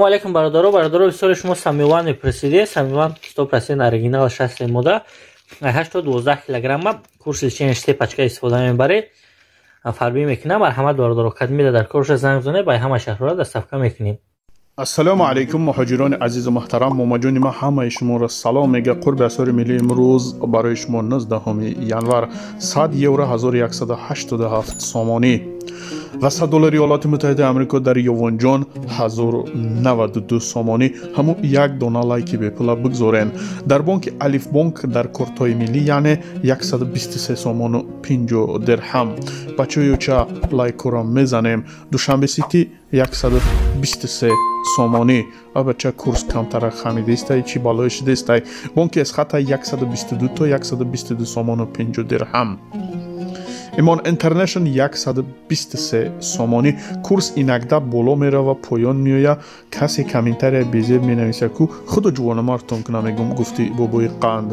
Алейкум бародаро бисёри шумо самиван мепурсидед. Самиван 100% оригинал 60 мода 8-12 килограмма. Курс лечения штепачка истифода мебаред. Фарбӣ мекунам. Марҳамат бародаро академия дар корша занг зонед ба ҳама шаҳрҳоро доставка мекунем. ассалому алайкум муҳоҷирони азизу муҳтарам. момаҷони ман ҳамаи шуморо салом мега. қурби асори миллӣ имрӯз барои шумо 19 январ 100 евро 1187 сомонӣ ва $100 иёлоти муттаҳидаи амрико дар ёвонҷон 1092 сомонӣ. ҳамун як дона лайки бепула бигзорен. дар бонки алифбонк дар кортҳои миллӣ яъне 123 сомону 50 дирҳам. бачаёча лайкоро мезанем. душанбе сити 123 сомонӣ. абача курс камтара хамидистай чи балои шидистай. бонки эсхата 122 то 122 сомону 50 дирҳам. имон интернешнл 123 сомонӣ. курс инакда боло мерава поён меоя. касе комментария безеб менависа ку худо ҷувонамардтон кунам мегум гуфти бобои қанд.